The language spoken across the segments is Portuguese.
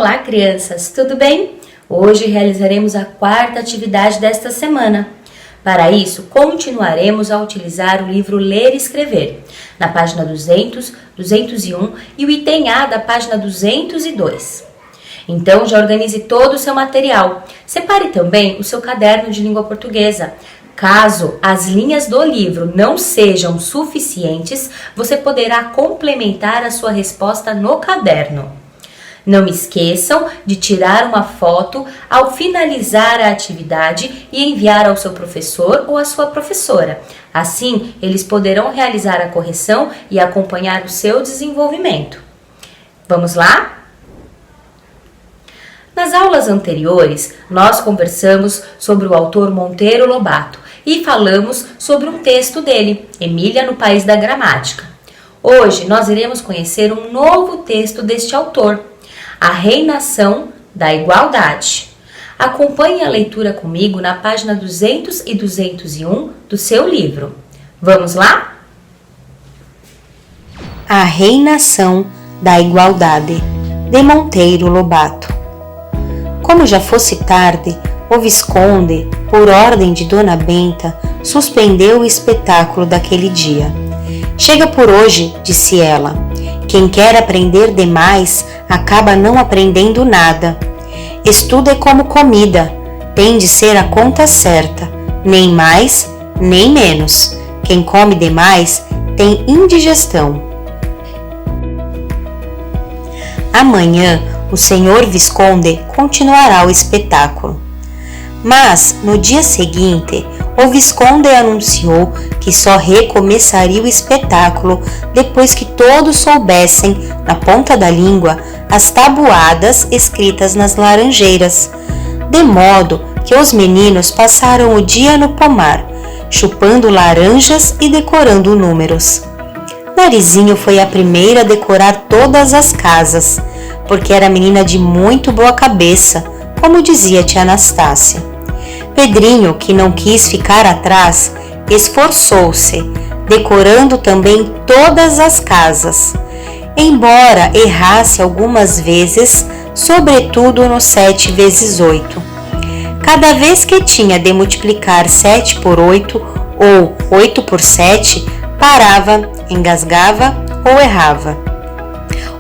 Olá, crianças, tudo bem? Hoje realizaremos a quarta atividade desta semana. Para isso, continuaremos a utilizar o livro Ler e Escrever, na página 200, 201 e o item A da página 202. Então, já organize todo o seu material. Separe também o seu caderno de língua portuguesa. Caso as linhas do livro não sejam suficientes, você poderá complementar a sua resposta no caderno. Não esqueçam de tirar uma foto ao finalizar a atividade e enviar ao seu professor ou à sua professora. Assim, eles poderão realizar a correção e acompanhar o seu desenvolvimento. Vamos lá? Nas aulas anteriores, nós conversamos sobre o autor Monteiro Lobato e falamos sobre um texto dele, Emília no País da Gramática. Hoje, nós iremos conhecer um novo texto deste autor, A Reinação da Igualdade. Acompanhe a leitura comigo na página 200 e 201 do seu livro. Vamos lá? A Reinação da Igualdade, de Monteiro Lobato. Como já fosse tarde, o Visconde, por ordem de Dona Benta, suspendeu o espetáculo daquele dia. Chega por hoje, disse ela. Quem quer aprender demais acaba não aprendendo nada. Estudo é como comida, tem de ser a conta certa, nem mais, nem menos. Quem come demais tem indigestão. Amanhã, o senhor Visconde continuará o espetáculo. Mas, no dia seguinte, o Visconde anunciou que só recomeçaria o espetáculo depois que todos soubessem, na ponta da língua, as tabuadas escritas nas laranjeiras, de modo que os meninos passaram o dia no pomar, chupando laranjas e decorando números. Narizinho foi a primeira a decorar todas as casas, porque era menina de muito boa cabeça, como dizia tia Anastácia. Pedrinho, que não quis ficar atrás, esforçou-se, decorando também todas as casas, embora errasse algumas vezes, sobretudo no 7 vezes 8. Cada vez que tinha de multiplicar 7 por 8 ou 8 por 7, parava, engasgava ou errava.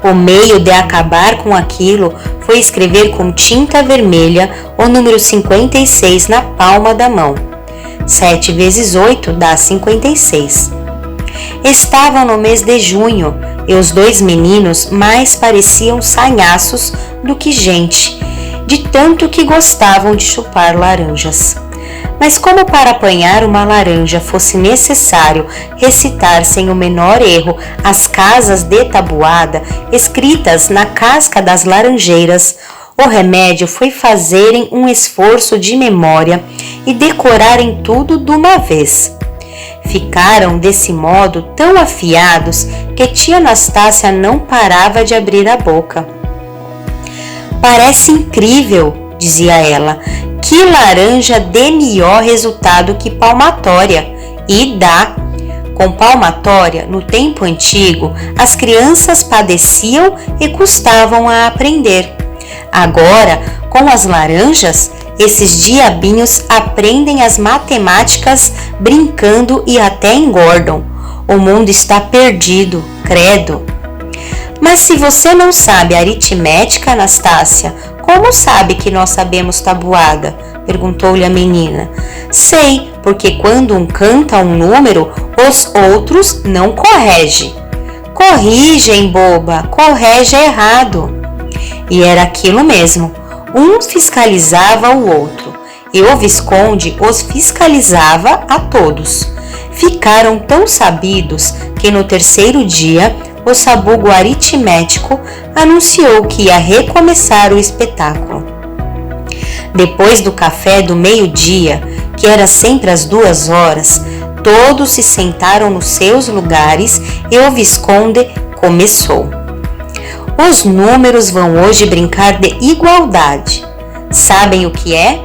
O meio de acabar com aquilo foi escrever com tinta vermelha o número 56 na palma da mão. 7 vezes 8 dá 56. Estavam no mês de junho e os dois meninos mais pareciam sanhaços do que gente, de tanto que gostavam de chupar laranjas. Mas como para apanhar uma laranja fosse necessário recitar sem o menor erro as casas de tabuada escritas na casca das laranjeiras, o remédio foi fazerem um esforço de memória e decorarem tudo de uma vez. Ficaram desse modo tão afiados que tia Anastácia não parava de abrir a boca. Parece incrível, dizia ela, que laranja dê melhor resultado que palmatória, e dá. Com palmatória, no tempo antigo, as crianças padeciam e custavam a aprender. Agora, com as laranjas, esses diabinhos aprendem as matemáticas brincando e até engordam. O mundo está perdido, credo. Mas se você não sabe aritmética, Anastácia, como sabe que nós sabemos tabuada? Perguntou-lhe a menina. Sei, porque quando um canta um número, os outros não corrigem. Corrigem, boba, corrige errado. E era aquilo mesmo. Um fiscalizava o outro, e o Visconde os fiscalizava a todos. Ficaram tão sabidos que no terceiro dia o sabugo aritmético anunciou que ia recomeçar o espetáculo. Depois do café do meio-dia, que era sempre às 2 horas, todos se sentaram nos seus lugares e o Visconde começou. Os números vão hoje brincar de igualdade. Sabem o que é?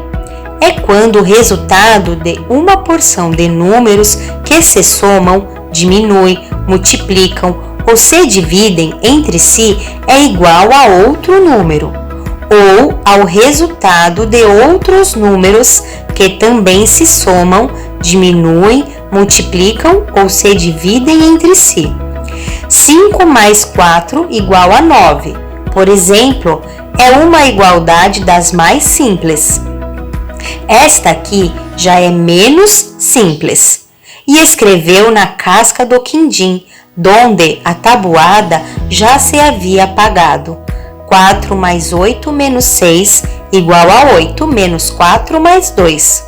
É quando o resultado de uma porção de números que se somam, diminuem, multiplicam ou se dividem entre si é igual a outro número. ou ao resultado de outros números que também se somam, diminuem, multiplicam ou se dividem entre si. 5 mais 4 igual a 9, por exemplo, é uma igualdade das mais simples. Esta aqui já é menos simples. E escreveu na casca do quindim, donde a tabuada já se havia apagado. 4 mais 8 menos 6 igual a 8 menos 4 mais 2.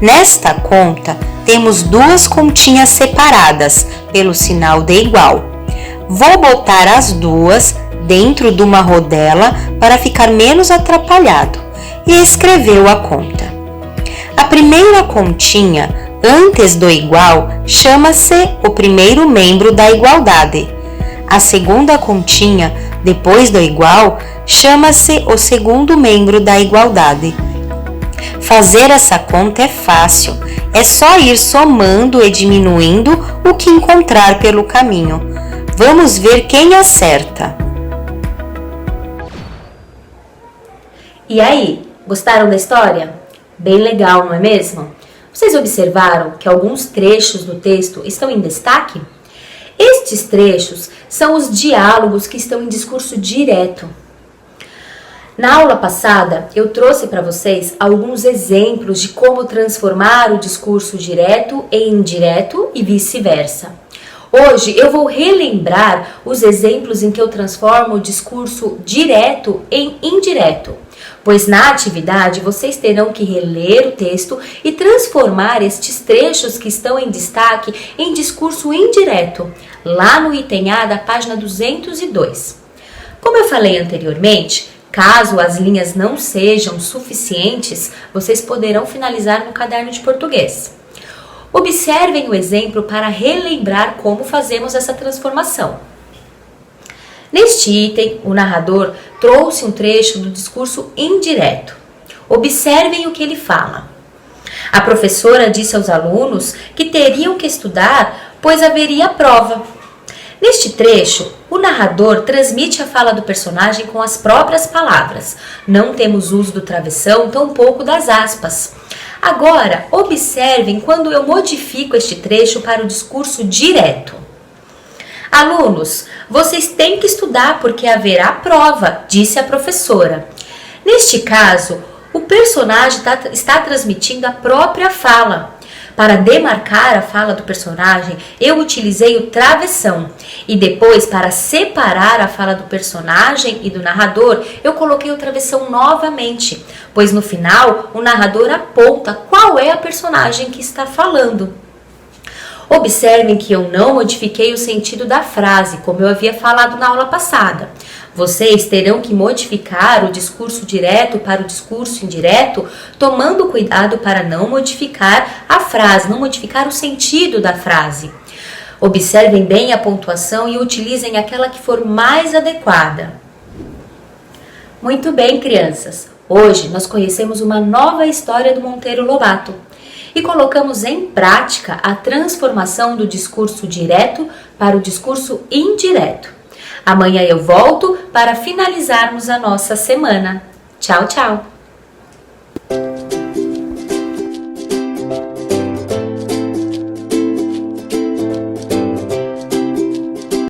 Nesta conta, temos duas continhas separadas pelo sinal de igual. Vou botar as duas dentro de uma rodela para ficar menos atrapalhado e escreveu a conta. A primeira continha, antes do igual, chama-se o primeiro membro da igualdade. A segunda continha, depois do igual, chama-se o segundo membro da igualdade. Fazer essa conta é fácil, é só ir somando e diminuindo o que encontrar pelo caminho. Vamos ver quem acerta. E aí, gostaram da história? Bem legal, não é mesmo? Vocês observaram que alguns trechos do texto estão em destaque? Estes trechos são os diálogos que estão em discurso direto. Na aula passada, eu trouxe para vocês alguns exemplos de como transformar o discurso direto em indireto e vice-versa. Hoje eu vou relembrar os exemplos em que eu transformo o discurso direto em indireto, pois na atividade vocês terão que reler o texto e transformar estes trechos que estão em destaque em discurso indireto, lá no item A da página 202. Como eu falei anteriormente, caso as linhas não sejam suficientes, vocês poderão finalizar no caderno de português. Observem o exemplo para relembrar como fazemos essa transformação. Neste item, o narrador trouxe um trecho do discurso indireto. Observem o que ele fala. A professora disse aos alunos que teriam que estudar, pois haveria prova. Neste trecho, o narrador transmite a fala do personagem com as próprias palavras. Não temos uso do travessão, tampouco das aspas. Agora, observem quando eu modifico este trecho para o discurso direto. Alunos, vocês têm que estudar porque haverá prova, disse a professora. Neste caso, o personagem está transmitindo a própria fala. Para demarcar a fala do personagem, eu utilizei o travessão. E depois, para separar a fala do personagem e do narrador, eu coloquei o travessão novamente, pois no final o narrador aponta qual é a personagem que está falando. Observem que eu não modifiquei o sentido da frase, como eu havia falado na aula passada. Vocês terão que modificar o discurso direto para o discurso indireto, tomando cuidado para não modificar a frase, não modificar o sentido da frase. Observem bem a pontuação e utilizem aquela que for mais adequada. Muito bem, crianças. Hoje nós conhecemos uma nova história do Monteiro Lobato e colocamos em prática a transformação do discurso direto para o discurso indireto. Amanhã eu volto para finalizarmos a nossa semana. Tchau, tchau!